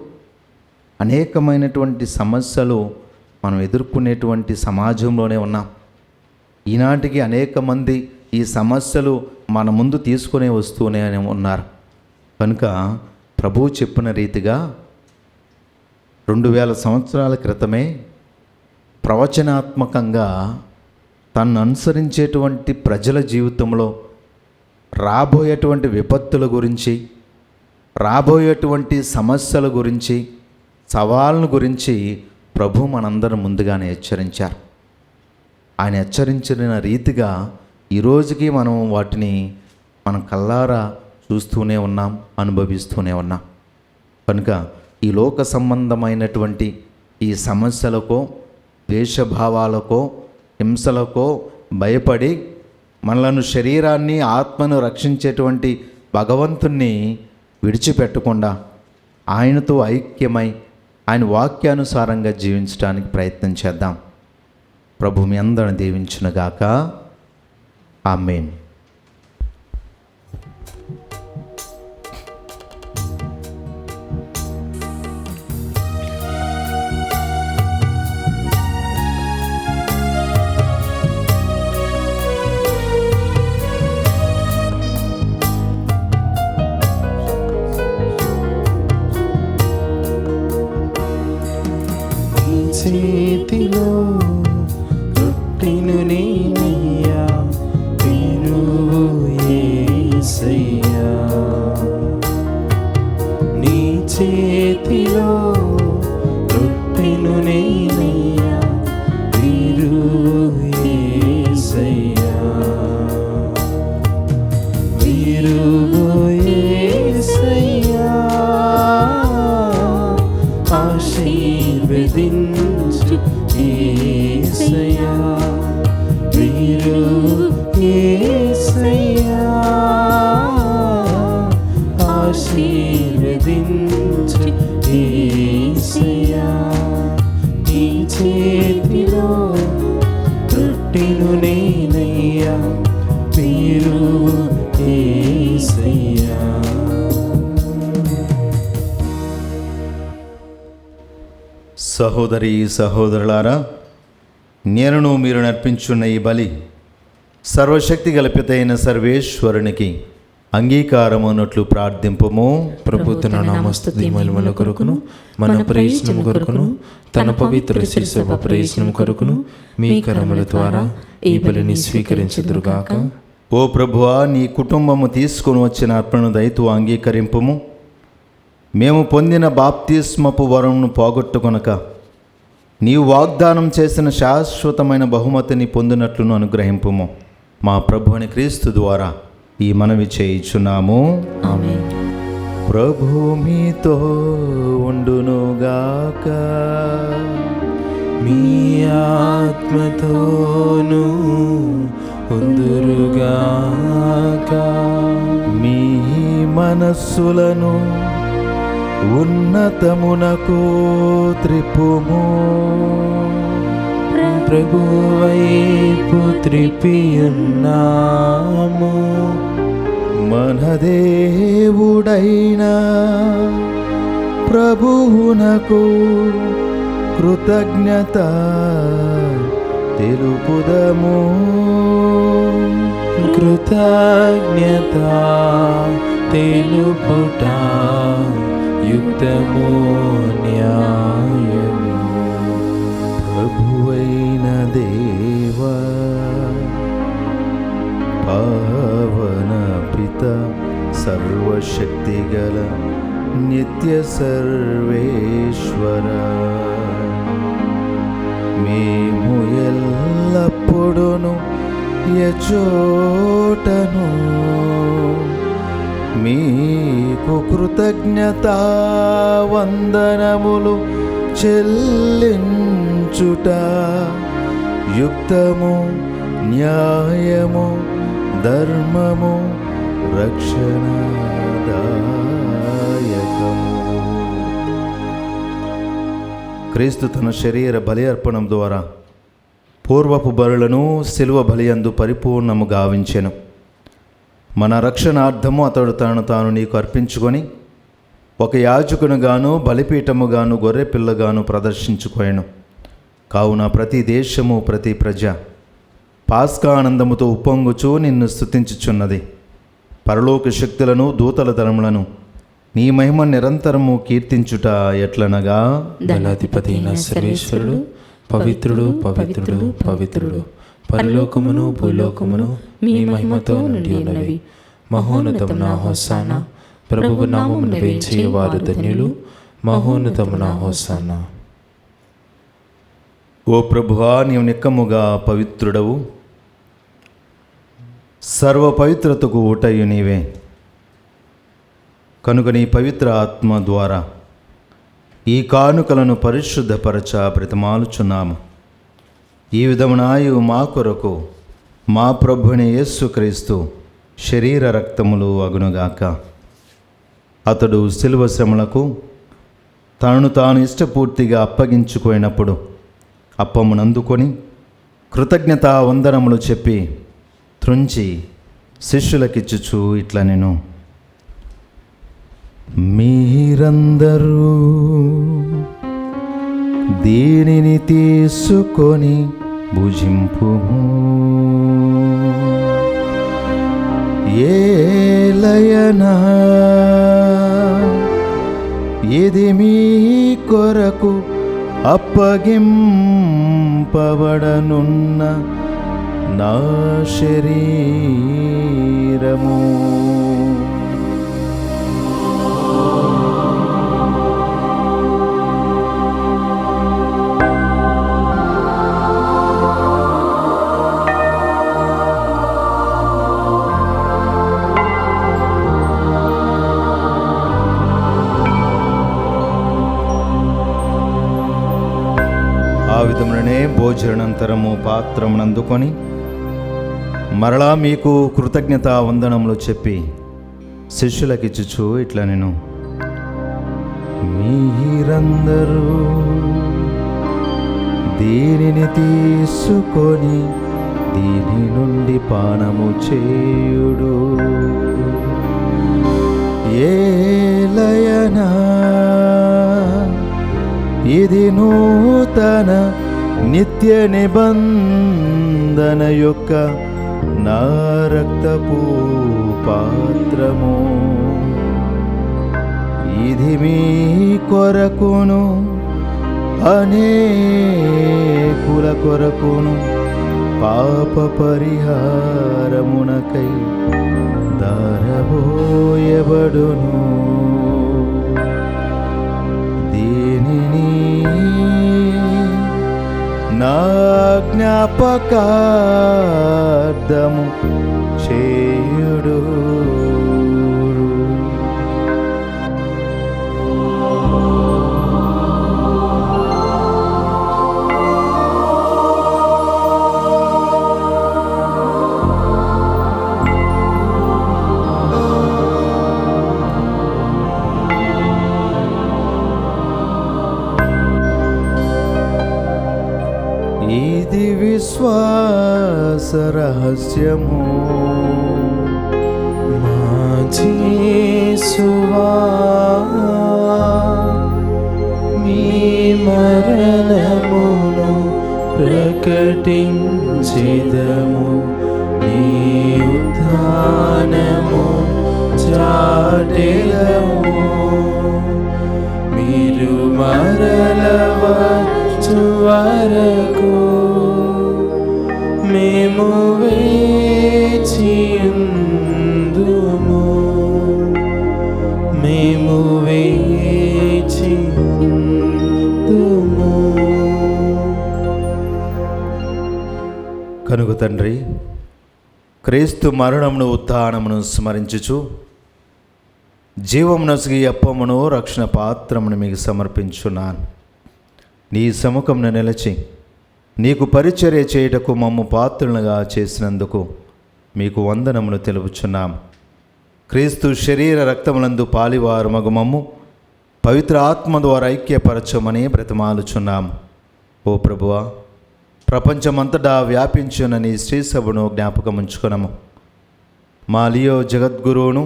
Speaker 1: అనేకమైనటువంటి సమస్యలు మనం ఎదుర్కొనేటువంటి సమాజంలోనే ఉన్నాం. ఈనాటికి అనేక మంది ఈ సమస్యలు మన ముందు తీసుకునే వస్తూనే ఉన్నారు. కనుక ప్రభువు చెప్పిన రీతిగా 2000 సంవత్సరాల క్రితమే ప్రవచనాత్మకంగా తను అనుసరించేటువంటి ప్రజల జీవితంలో రాబోయేటువంటి విపత్తుల గురించి, రాబోయేటువంటి సమస్యల గురించి, సవాళ్ళను గురించి ప్రభు మనందరం ముందుగానే హెచ్చరించారు. ఆయన హెచ్చరించిన రీతిగా ఈరోజుకి మనం వాటిని మనం కల్లారా చూస్తూనే ఉన్నాం, అనుభవిస్తూనే ఉన్నాం. కనుక ఈ లోక సంబంధమైనటువంటి ఈ సమస్యలకో, ద్వేషభావాలకో, హింసలకో భయపడి మనలను, శరీరాన్ని, ఆత్మను రక్షించేటువంటి భగవంతుణ్ణి విడిచిపెట్టకుండా ఆయనతో ఐక్యమై ఆయన వాక్యానుసారంగా జీవించడానికి ప్రయత్నం చేద్దాం. ప్రభు మీ అందరిని దీవించునుగాక. ఆమేన్.
Speaker 3: నీవేనయ్యా మీరు యేసయ్యా.
Speaker 1: సహోదరి సహోదరులారా, నేనును మీరు నర్పించున్న ఈ బలి సర్వశక్తి గలపితైన సర్వేశ్వరునికి అంగీకారమున్నట్లు ప్రార్థింపుము.
Speaker 3: ప్రభు తన నామస్తుతి మహిమల కొరకును మన ప్రయోజనం కొరకును తన పవిత్ర శిశువ ప్రయోజనం కొరకును మీ కరముల ద్వారా ఈ బలిని స్వీకరించుదురుగాక.
Speaker 1: ఓ ప్రభువా, నీ కుటుంబము తీసుకుని వచ్చిన అర్పణను దయతో అంగీకరింపుము. మేము పొందిన బాప్తిస్మపు వరమును పోగొట్టుకొనక నీవు వాగ్దానం చేసిన శాశ్వతమైన బహుమతిని పొందినట్లును అనుగ్రహింపుము. మా ప్రభు అని క్రీస్తు ద్వారా ఈ మనవి చేయుచున్నాము.
Speaker 4: ఆమేన్.
Speaker 1: ప్రభు మీతో ఉండునుగాక.
Speaker 3: మీ ఆత్మతోను ఉందురుగాక.
Speaker 1: మీ మనస్సులను ఉన్నతమునకు త్రిప్పుము.
Speaker 3: ప్రభువైపు త్రిపియున్నాము.
Speaker 1: మన దేవుడైన ప్రభువునకు కృతజ్ఞత తెలుపుదము.
Speaker 3: కృతజ్ఞత తెలుపుట యుక్తము న్యాయము.
Speaker 1: ప్రభువైన దేవా, పావన పిత, సర్వశక్తిగల నిత్య సర్వేశ్వర, మేము ఎల్లప్పుడును యచోటను మీకు కృతజ్ఞతా వందనములు చెల్లించుట యుక్తము, న్యాయము, ధర్మము, రక్షణదాయకము. క్రీస్తు తన శరీర బలి అర్పణం ద్వారా పూర్వపు బలులను శిలువ బలియందు పరిపూర్ణము గావించెను. మన రక్షణార్థము అతడు తనను తాను నీకు అర్పించుకొని ఒక యాజకునిగాను బలిపీఠముగాను గొర్రెపిల్లగాను ప్రదర్శించుకొనెను. కావున ప్రతి దేశము ప్రతి ప్రజ పాస్కానందముతో ఉప్పొంగుచూ నిన్ను స్తుతించుచున్నది. పరలోక శక్తులను దూతల దళములను నీ మహిమ నిరంతరము కీర్తించుట ఎట్లనగా,
Speaker 3: దళాధిపతి అయిన సర్వేశ్వరుడు పవిత్రుడు పవిత్రుడు పవిత్రుడు, పరలోకమును భూలోకమును మీ మహిమతో నిండి ఉన్నవి. మహోన్నతమున హోసానా, ప్రభువు నామమున వేంచేవారు ధన్యులు. మహోన్నతమున హోసానా.
Speaker 1: ఓ ప్రభువా, నీవు నిక్కముగా పవిత్రుడవు, సర్వ పవిత్రతకు ఊటయు నీవే. కనుక నీ పవిత్ర ఆత్మ ద్వారా ఈ కానుకలను పరిశుద్ధపరచ బ్రతిమాలుచున్నాము. ఈ విధమునాయు మా కొరకు మా ప్రభుని యేసుక్రీస్తు శరీర రక్తములు అగునుగాక. అతడు శిలువ శ్రమలకు తనను తాను ఇష్టపూర్తిగా అప్పగించుకోయినప్పుడు అప్పమునందుకొని కృతజ్ఞతా వందనములు చెప్పి త్రుంచి శిష్యులకిచ్చుచు ఇట్లా నేను, మీరందరూ దీనిని తీసుకొని భుజింపుము. ఏలయనా ఇది మీ కొరకు అప్పగింపబడనున్న నా శరీరము. ఆ విధముననే భోజనానంతరము పాత్రమునందుకొని మరలా మీకు కృతజ్ఞతా వందనములు చెప్పి శిష్యులకిచ్చుచు ఇట్లా నేను, మీరందరూ దీనిని తీసుకొని దీని నుండి పానము చేయుడు. ఏలయనా ఇది నూతన నిత్య నిబంధన యొక్క నా రక్తపు పాత్రము. ఇది మీ కొరకును అనేకుల కొరకును పాప పరిహారమునకై దారబోయబడును. దీనిని నా జ్ఞాపకార్థము చేయుడు. ఇది విశ్వాస రహస్యము.
Speaker 3: మా యేసువా మీ మరణమును ప్రకటించెదము, నీ ఉత్థానము చాటెదము. మీరు మరల వచ్చు వరకు మేము వేచియుందుము, మేము వేచియుందుము.
Speaker 1: కనుక తండ్రి, క్రీస్తు మరణమును ఉత్థానమును స్మరించుచు జీవమునొసగి అప్పమును రక్షణ పాత్రమును మీకు సమర్పించున్నాను. నీ సముఖమున నిలిచి నీకు పరిచర్య చేయుటకు మమ్ము పాత్రులుగా చేసినందుకు మీకు వందనములు తెలుపుచున్నాం. క్రీస్తు శరీర రక్తములందు పాలివారు మగు మమ్ము పవిత్ర ఆత్మ ద్వారా ఐక్యపరచమని బ్రతిమాలుచున్నాము. ఓ ప్రభువా, ప్రపంచమంతటా వ్యాపించున్న నీ శ్రీ సభను జ్ఞాపకముంచుకునము. మా లియో జగద్గురువును,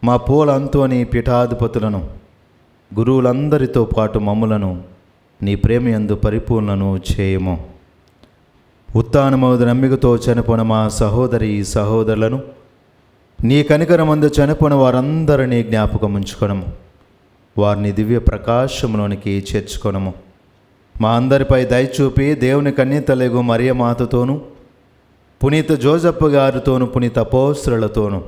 Speaker 1: మా పోల అంతోని పీఠాధిపతులను, గురువులందరితో పాటు మమ్ములను నీ ప్రేమయందు పరిపూర్ణను చేయము. ఉత్థానమౌదు నమ్మికతో చనిపోయిన మా సహోదరి సహోదరులను, నీ కనికరమందు చనిపోయిన వారందరినీ జ్ఞాపకముంచుకొనము. వారిని దివ్య ప్రకాశంలోనికి చేర్చుకొనము. మా అందరిపై దయచూపి దేవుని కన్యతలెగు మరియ మాతతోనూ, పునీత జోజప్ప గారితోనూ, పునీత అపోస్తలులతోనూ,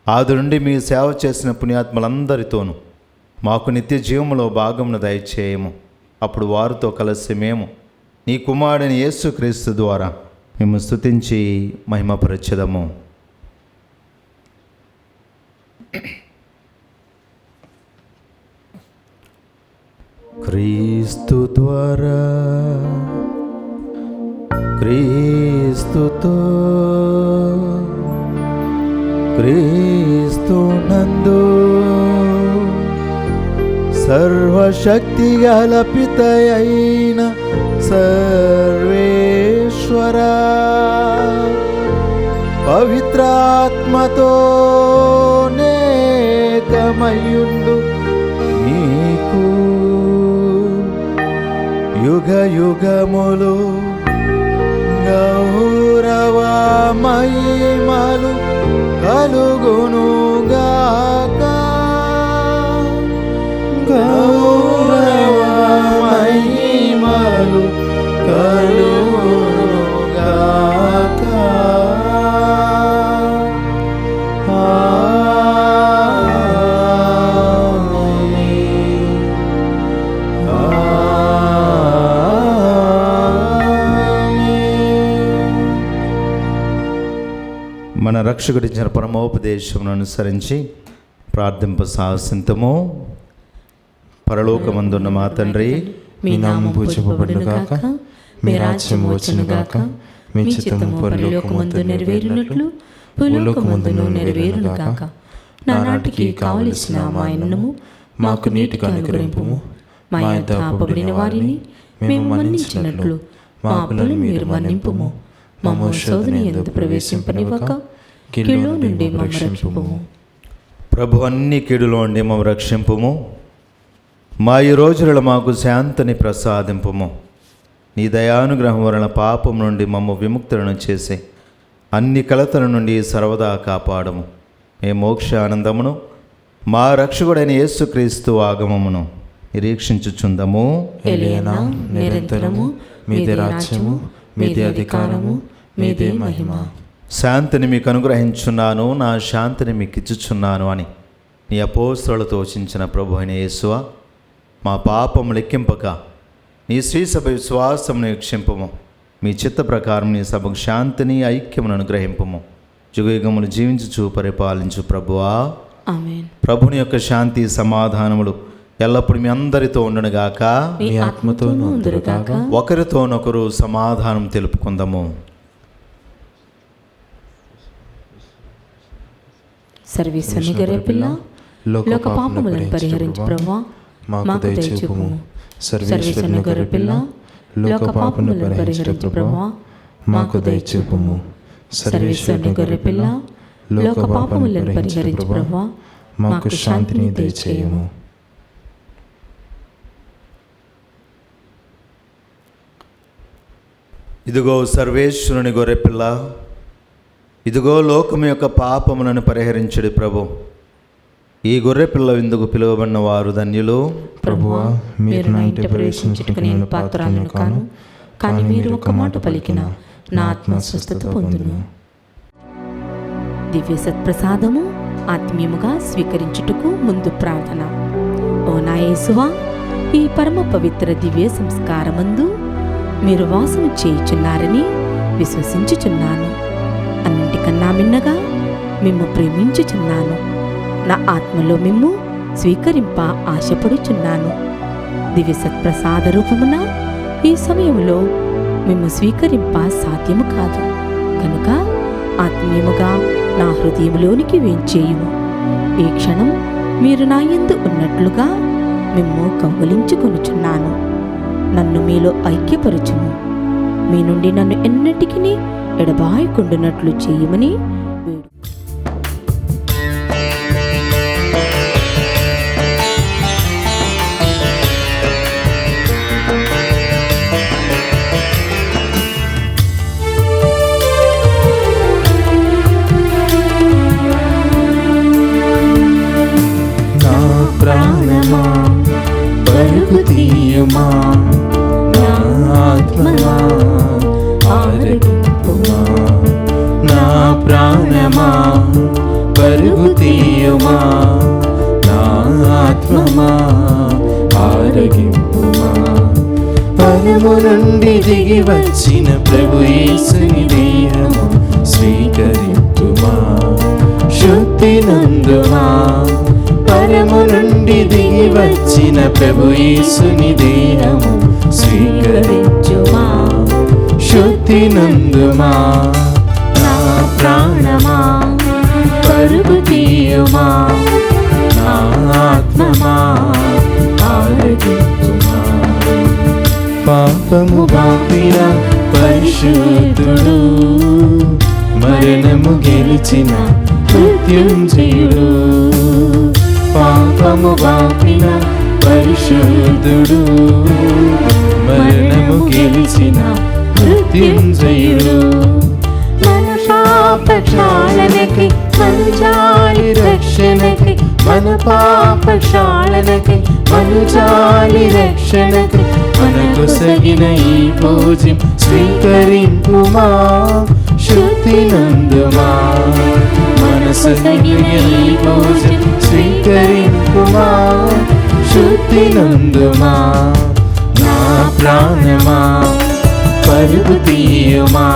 Speaker 1: ఆది నుండి మీ సేవ చేసిన పుణ్యాత్మలందరితోనూ మాకు నిత్య జీవములో భాగమును దయచేయము. అప్పుడు వారితో కలిసి మేము నీ కుమారుని యేసుక్రీస్తు ద్వారా మేము స్తుతించి మహిమపరచెదము. క్రీస్తు ద్వారా, క్రీస్తుతో, క్రీస్తు నందు సర్వశక్తి గల పితయైన సర్వేశ్వరా, పవిత్రాత్మతో నేకమయుండు నీకు యుగ యుగములు గౌరవ మహిమలు కలుగునుగాక.
Speaker 3: గౌరవ మహిమలు కలుగునుగాక.
Speaker 1: మన రక్షకుడిచ్చిన పరమోపదేశమును అనుసరించి ప్రార్థింప సాహసింతము. పరలోకమందున్న మా తండ్రి,
Speaker 3: మీ నామము పూజింపబడును గాక, మీ రాజ్యము వచ్చును గాక, మీ చిత్తము పరలోకమందు నెరవేరునట్లు భూలోకమందును నెరవేరును గాక. నానాటికి కావలసిన మా అన్నము మాకు నీటిగా అనుగ్రహింపుము. మా యొద్ద అప్పబడిన వారిని మేము మన్నించినట్లు మా అప్పులను మీరు మన్నింపుము. మమ్ము శోధన యందు ప్రవేశింపనివ్వక కీడులో నుండి మమ్ము రక్షింపుము.
Speaker 1: ప్రభు అన్ని కీడులో ఉండి మమ్ము రక్షింపుము. మా ఈ రోజులలో మాకు శాంతిని ప్రసాదింపుము. నీ దయానుగ్రహం వలన పాపం నుండి మమ్ము విముక్తులను చేసి అన్ని కలతల నుండి సర్వదా కాపాడము. ఏ మోక్ష ఆనందమును మా రక్షకుడైన యేసుక్రీస్తు ఆగమమును నిరీక్షించుచుందము.
Speaker 3: ఎలియనా నిరంతరము మీదే రాజ్యము, మీదే అధికారము, మీదే మహిమ.
Speaker 1: శాంతిని మీకు అనుగ్రహించున్నాను, నా శాంతిని మీకు ఇచ్చుచున్నాను అని నీ అపోస్తలులతో వచించిన ప్రభు అయిన యేసువా, మా పాపము లెక్కింపక నీ శ్రీ సభ విశ్వాసమును వీక్షింపము. మీ చిత్త ప్రకారం నీ సభకు శాంతిని ఐక్యమును అనుగ్రహింపము. యుగయుగములు జీవించుచు పరిపాలించు ప్రభువా.
Speaker 4: ఆమేన్.
Speaker 1: ప్రభుని యొక్క శాంతి సమాధానములు ఎల్లప్పుడు మీ అందరితో ఉండునుగాక.
Speaker 3: మీ ఆత్మతోనూ ఉందురుగాక.
Speaker 1: ఒకరితోనొకరు సమాధానం తెలుపుకుందాము.
Speaker 4: సర్వేశ్వరుని గొర్రెపిల్ల, లోక పాపములను పరిహరించు ప్రభువా, మాకు దయచూపుము. సర్వేశ్వరుని గొర్రెపిల్ల, లోక పాపములను పరిహరించు ప్రభువా, మాకు దయచూపుము. సర్వేశ్వరుని గొర్రెపిల్ల, లోక పాపములను పరిహరించు ప్రభువా, మాకు శాంతిని దయచేయము.
Speaker 1: ఇదిగో సర్వేశ్వరుని గొర్రెపిల్ల, ఇదిగో లోకము యొక్క పాపములను పరిహరించుడి ప్రభు. ఈ గొర్రెపిల్ల విందుకు పిలువబడిన వారు ధన్యులు.
Speaker 3: ప్రభువా,
Speaker 4: మీరు నా ఇంట ప్రవేశించుటకు నేను పాత్రురాలను కాను, కానీ మీరు ఒక మాట పలికిన నా ఆత్మ స్వస్థత పొందును. దివ్య సత్ప్రసాదము ఆత్మీయముగా స్వీకరించుటకు ముందు ప్రార్థన. ఓ నా యేసువా, ఈ పరమ పవిత్ర దివ్య సంస్కారమందు మీరు వాసము చేయుచున్నారని విశ్వసించుచున్నాను. అన్నింటికన్నా మిన్నగా మిమ్ము ప్రేమించుచున్నాను. నా ఆత్మలో మిమ్ము స్వీకరింప ఆశపడుచున్నాను. దివ్య సత్ప్రసాద రూపమున ఈ సమయంలో మిమ్ము స్వీకరింప సాధ్యము కాదు కనుక ఆత్మీయముగా నా హృదయంలోనికి వేంచేయుము. ఈ క్షణం మీరు నా యందు ఉన్నట్లుగా మిమ్ము కౌగిలించుకొనుచున్నాను. నన్ను మీలో ఐక్యపరచుము. మీ నుండి నన్ను ఎన్నటికీ ఎడబాయకుండునట్లు చేయమని వేడు.
Speaker 3: నా ప్రాణమా పరుగు తీయుమా, నా ఆత్మమా ఆరగింపుమా. నా ప్రాణమా పరుగు తీయుమా, నా ఆత్మమా ఆరగింపుమా. పరము నుండి దిగి వచ్చిన ప్రభు యేసుని దేహము స్వీకరించుమా. శుద్ధి నందుమా. పరము నుండి దిగి వచ్చిన ప్రభు యేసుని దేహము స్వీకరించుమా. శుద్ధి నందుమా. నా ప్రాణమా పరుగు తీయుమా, నా ఆత్మమా ఆరగింపుమా. పాపము బాపిన పరిశుద్ధుడు, మరణము గెలిచిన మృత్యుంజయుడు. పాపము బాపిన పరిశుద్ధుడు, మరణము గెలిచిన మృత్యుంజయుడు.
Speaker 4: మన పాపక్షాళనకి మనుజాలి రక్షణకి,
Speaker 3: మన పాపక్షాళనకి మనుజాలి రక్షణకి మనకు సగిన ఈ భోజం స్వీకరింపుమా. శుద్ధి నందుమా. మనసు సగిన ఈ భోజం స్వీకరింపుమా. శుద్ధి నందుమా. నా ప్రాణమా పరుగు తీయుమా,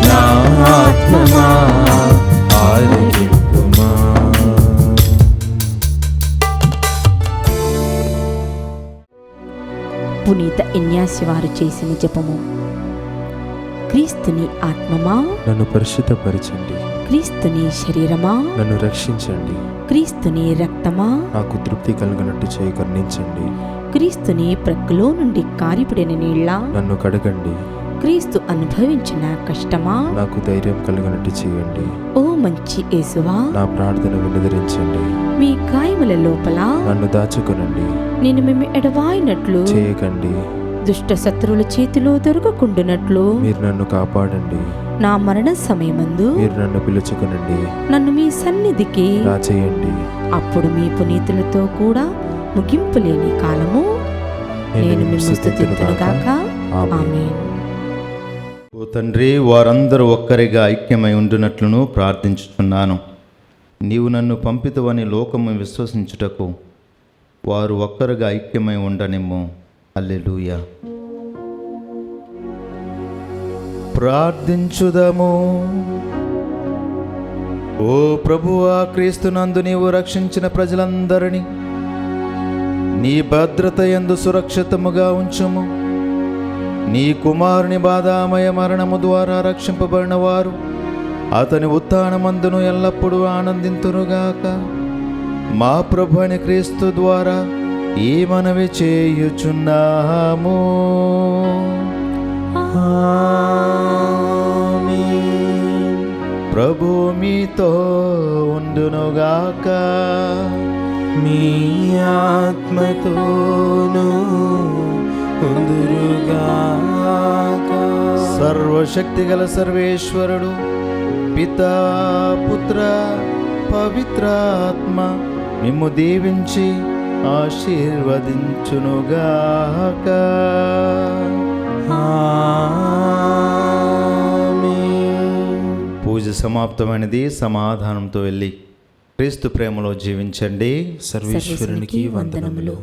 Speaker 3: నా ఆత్మమా ఆరగింపుమా.
Speaker 4: పునీత ఇన్యాసి వారు చేసిన జపము. క్రీస్తుని ఆత్మమా,
Speaker 3: నన్ను పరిశుద్ధపరచండి.
Speaker 4: క్రీస్తుని శరీరమా,
Speaker 3: నన్ను రక్షించండి.
Speaker 4: క్రీస్తుని రక్తమా,
Speaker 3: నాకు తృప్తి కలిగినట్టు చేయి కరుణించండి.
Speaker 4: క్రీస్తుని ప్రక్కలో నుండి కారిపడిన నీళ్ళ,
Speaker 3: నన్ను కడగండి. క్రీస్తు అనుభవించిన కష్టమా
Speaker 4: నాకు ధైర్యం కలిగినట్టు చేయండి.
Speaker 3: ఓ మంచి యేసువా,
Speaker 4: నా ప్రార్థన వినదరించండి.
Speaker 3: మీ గాయముల లోపల
Speaker 4: నన్ను దాచుకొనండి.
Speaker 3: నేను మేము ఎడవాయినట్లు
Speaker 4: చేయకండి.
Speaker 3: దుష్ట శత్రువుల చేతిలో దొరకకుండునట్లు
Speaker 4: మీరు నన్ను కాపాడండి.
Speaker 3: నా మరణ సమయమందు
Speaker 4: మీరు నన్ను పిలుచుకొనండి.
Speaker 3: నన్ను మీ సన్నిధికి
Speaker 4: రాచేయండి.
Speaker 3: అప్పుడు మీ పునీతులతో కూడా ముగింపు లేని కాలము నేను మిమ్ము స్తుతింతునుగాక. ఆమేన్.
Speaker 1: ఓ తండ్రి, వారందరూ ఒక్కరిగా ఐక్యమై ఉండునట్లును ప్రార్థించుచున్నాను. నీవు నన్ను పంపితవని లోకము విశ్వసించుటకు వారు ఒక్కరుగా ఐక్యమై ఉండనిమ్ము. హల్లెలూయా. ప్రార్థించుదము. ఓ ప్రభువా, క్రీస్తునందు నీవు రక్షించిన ప్రజలందరినీ నీ భద్రత యందు సురక్షితముగా ఉంచుము. నీ కుమారుని బాధామయ మరణము ద్వారా రక్షింపబడిన వారు అతని ఉత్థానమందును ఎల్లప్పుడూ ఆనందింతురుగాక. మా ప్రభు అయిన క్రీస్తు ద్వారా ఈ మనవి చేయుచున్నాము. ఆమేన్. ప్రభు మీతో ఉండునుగాక.
Speaker 4: మీ ఆత్మతోనూ ఉందురుగాక.
Speaker 1: సర్వశక్తి గల సర్వేశ్వరుడు పితా, పుత్ర, పవిత్రాత్మ మిమ్ము దీవించి ఆశీర్వదించునుగాక.
Speaker 4: ఆమేన్.
Speaker 1: పూజ సమాప్తమైనది. సమాధానంతో వెళ్ళి క్రీస్తు ప్రేమలో జీవించండి.
Speaker 4: సర్వేశ్వరునికి వందనములు.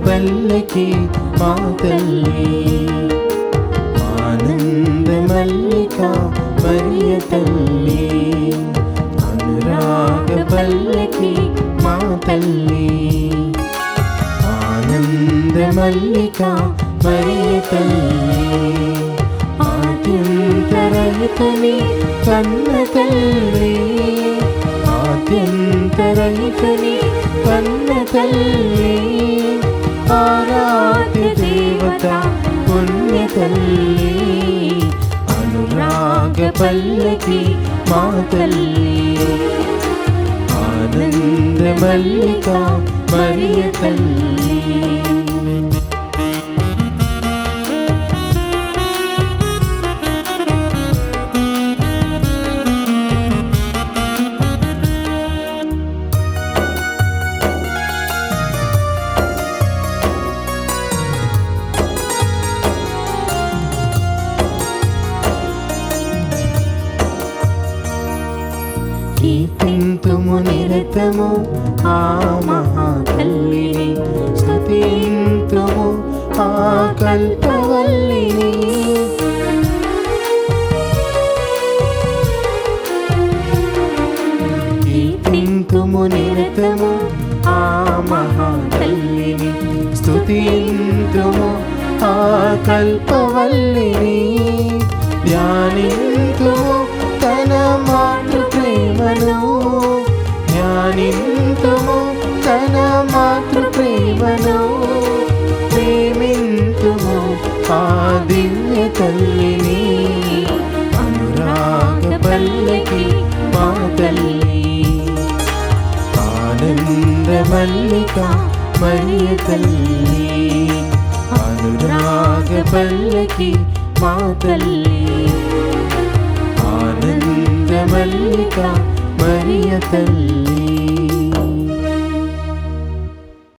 Speaker 4: పల్లకి మా తల్లి, ఆనంద మల్లిక మరియ తల్లి. అనురాగ పల్లకి మా తల్లి, ఆనంద మల్లిక మరియ తల్లి. ఆద్యంతరహితని కన్న తల్లి, ఆద్యంతరహితని కన్న తల్లి. ఆరాధ్య దేవత పుణ్య తల్లి, అనురాగ పల్లకి మా తల్లి. ఆనంద మల్లిక మరియ తల్లి. కీర్తింతుము నిరతము ఆ మహాతల్లిని, స్తుతింతుము ఆ కల్పవల్లిని. కీర్తింతుము నిరతము ఆ మహాతల్లిని, స్తుతింతుము ఆ కల్పవల్లిని. ధ్యానింతుము తన మాతృ ప్రేమను, ధ్యానింతుము తన మాతృ ప్రేమను. ప్రేమింతుము ఆ దివ్య తల్లిని, అనురాగ పల్లకి మా తల్లి. ఆనంద మల్లిక మరియ తల్లి, అనురాగ పల్లకి మా తల్లి. ఆనంద మల్లిక మరియ తల్లి.